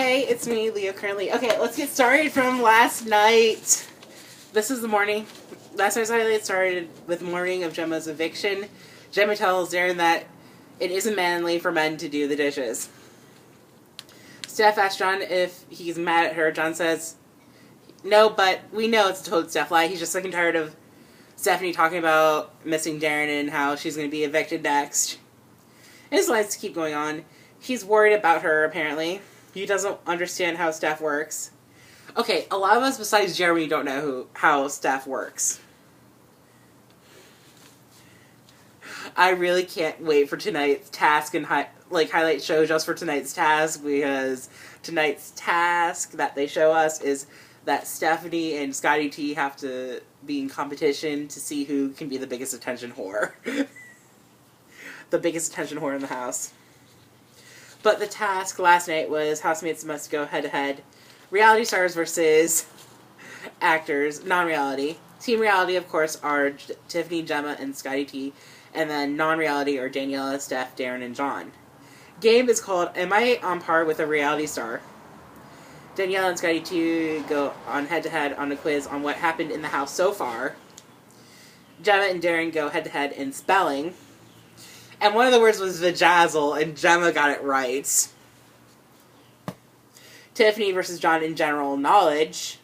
Hey, it's me, Leo, currently. Okay, let's get started from last night. This is the morning. Last night's highlight started with the morning of Gemma's eviction. Gemma tells Darren that it isn't manly for men to do the dishes. Steph asks John if he's mad at her. John says, no, but we know it's a total Steph lie. He's just sick and tired of Stephanie talking about missing Darren and how she's going to be evicted next. And his lies keep going on. He's worried about her, apparently. He doesn't understand how Steph works. Okay, a lot of us besides Jeremy don't know how Steph works. I really can't wait for tonight's task and highlight show just for tonight's task, because tonight's task that they show us is that Stephanie and Scotty T have to be in competition to see who can be the biggest attention whore. The biggest attention whore in the house. But the task last night was housemates must go head-to-head. Reality stars versus actors, non-reality. Team reality, of course, are Tiffany, Gemma, and Scotty T. And then non-reality are Daniela, Steph, Darren, and John. Game is called Am I on Par with a Reality Star? Daniela and Scotty T go on head-to-head on a quiz on what happened in the house so far. Gemma and Darren go head-to-head in spelling. And one of the words was vajazzle, and Gemma got it right. Tiffany versus John in general knowledge.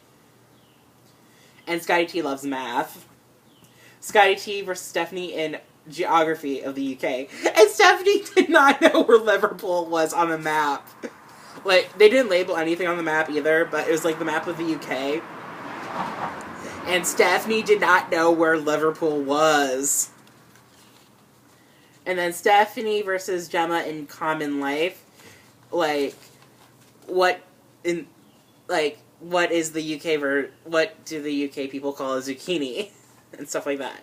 And Scotty T loves math. Scotty T versus Stephanie in geography of the UK. And Stephanie did not know where Liverpool was on the map. Like, they didn't label anything on the map either, but it was like the map of the UK. And Stephanie did not know where Liverpool was. And then Stephanie versus Gemma in common life. Like, what is the UK what do the UK people call a zucchini? And stuff like that.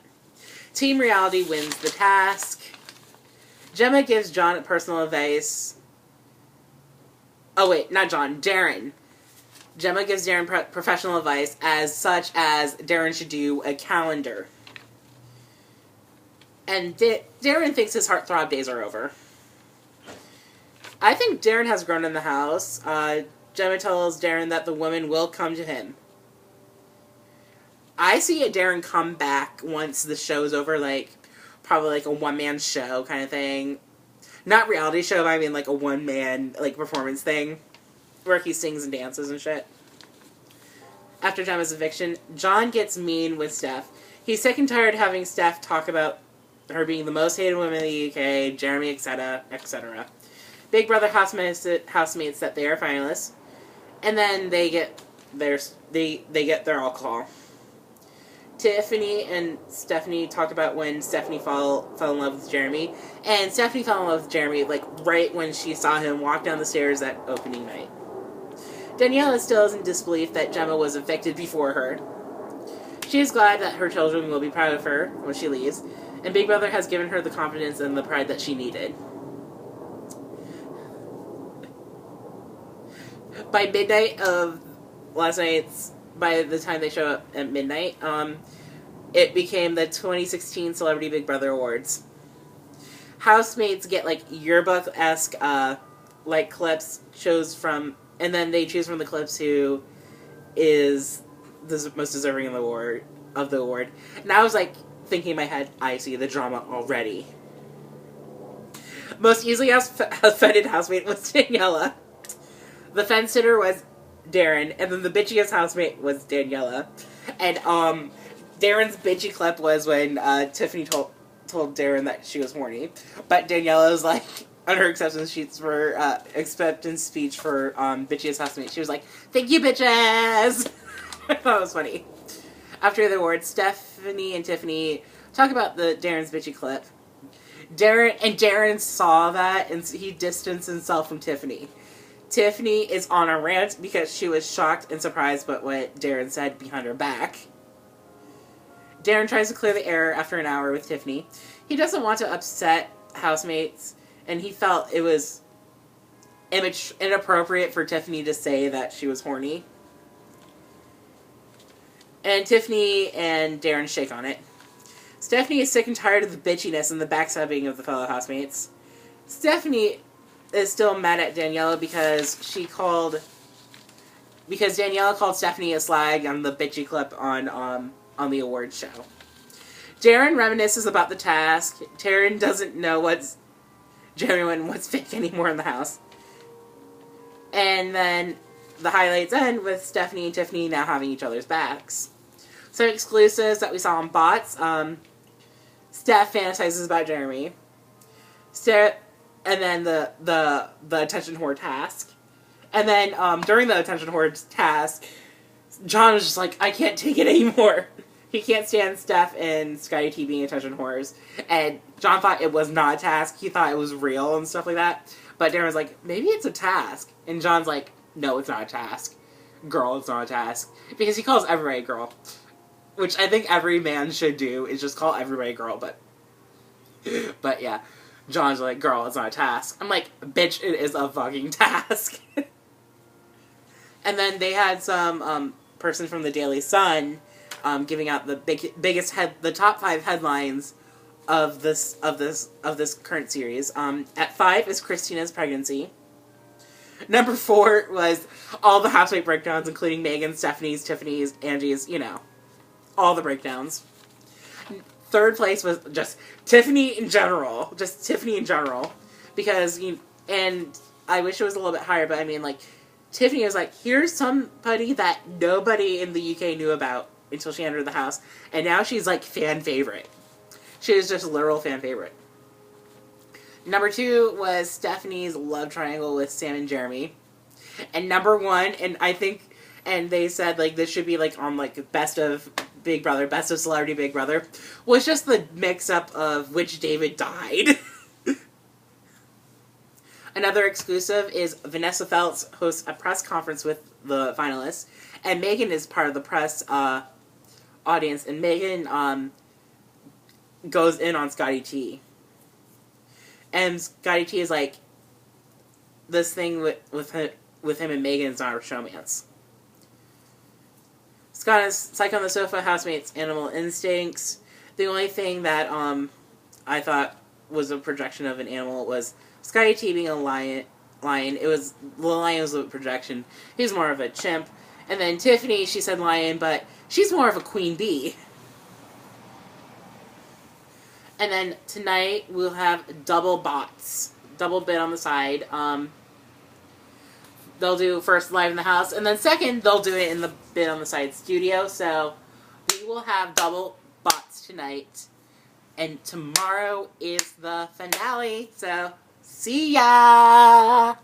Team reality wins the task. Gemma gives John personal advice. Oh wait, not John, Darren. Gemma gives Darren professional advice such as Darren should do a calendar. And Darren thinks his heartthrob days are over. I think Darren has grown in the house. Gemma tells Darren that the woman will come to him. I see a Darren come back once the show's over, probably like a one-man show kind of thing. Not reality show, but I mean like a one-man performance thing, where he sings and dances and shit. After Gemma's eviction, John gets mean with Steph. He's sick and tired of having Steph talk about her being the most hated woman in the UK, Jeremy, etc., etc. Big Brother housemates that they are finalists, and then they get their alcohol. Tiffany and Stephanie talk about when Stephanie fell in love with Jeremy, and Stephanie fell in love with Jeremy right when she saw him walk down the stairs that opening night. Daniela still is in disbelief that Gemma was evicted before her. She is glad that her children will be proud of her when she leaves, and Big Brother has given her the confidence and the pride that she needed. By midnight of last night's, by the time they show up at midnight, it became the 2016 Celebrity Big Brother Awards. Housemates get yearbook-esque clips, and then they choose from the clips who is the most deserving of the award. And I was thinking in my head, I see the drama already. Most easily offended housemate was Daniela. The fence sitter was Darren, and then the bitchiest housemate was Daniela. And Darren's bitchy clip was when Tiffany told Darren that she was horny, but Daniela was on her acceptance speech for bitchiest housemate, she was like, "Thank you, bitches." I thought it was funny. After the awards, Stephanie and Tiffany talk about Darren's bitchy clip. Darren saw that, and he distanced himself from Tiffany. Tiffany is on a rant because she was shocked and surprised by what Darren said behind her back. Darren tries to clear the air after an hour with Tiffany. He doesn't want to upset housemates, and he felt it was inappropriate for Tiffany to say that she was horny. And Tiffany and Darren shake on it. Stephanie is sick and tired of the bitchiness and the backstabbing of the fellow housemates. Stephanie is still mad at Daniela because Daniela called Stephanie a slag on the bitchy clip on the awards show. Darren reminisces about the task. Taryn doesn't know what's genuine and what's fake anymore in the house. And then the highlights end with Stephanie and Tiffany now having each other's backs. Some exclusives that we saw on Bots. Steph fantasizes about Jeremy. And then the attention whore task. And then during the attention whore task, John was just like, I can't take it anymore. He can't stand Steph and Scotty T being attention whores. And John thought it was not a task. He thought it was real and stuff like that. But Darren was like, maybe it's a task. And John's like, no, it's not a task. Girl, it's not a task. Because he calls everybody girl. Which I think every man should do, is just call everybody girl. But yeah. John's like, girl, it's not a task. I'm like, bitch, it is a fucking task. And then they had some person from the Daily Sun giving out the the top 5 headlines of this current series. At 5 is Christina's pregnancy. Number 4 was all the housewife breakdowns, including Megan's, Stephanie's, Tiffany's, Angie's, all the breakdowns. 3rd place was just Tiffany in general. Just Tiffany in general. Because, and I wish it was a little bit higher, but I mean, like, Tiffany was like, here's somebody that nobody in the UK knew about until she entered the house. And now she's, like, fan favorite. She is just a literal fan favorite. Number 2 was Stephanie's love triangle with Sam and Jeremy. And number 1, and they said, like, this should be, like, on, like, Best of Big Brother, Best of Celebrity Big Brother, was just the mix-up of which David died. Another exclusive is Vanessa Feltz hosts a press conference with the finalists, and Megan is part of the press audience, and Megan goes in on Scotty T. And Scotty T is like, this thing with him and Megan is not a showmance. Scott is Psych on the Sofa, Housemates, Animal Instincts. The only thing that I thought was a projection of an animal was Scotty T being a lion. The lion was a projection. He's more of a chimp. And then Tiffany, she said lion, but she's more of a queen bee. And then tonight we'll have double bots. Double bit on the side. They'll do first live in the house, and then second, they'll do it in the bit on the side studio. So we will have double bots tonight. And tomorrow is the finale. So see ya!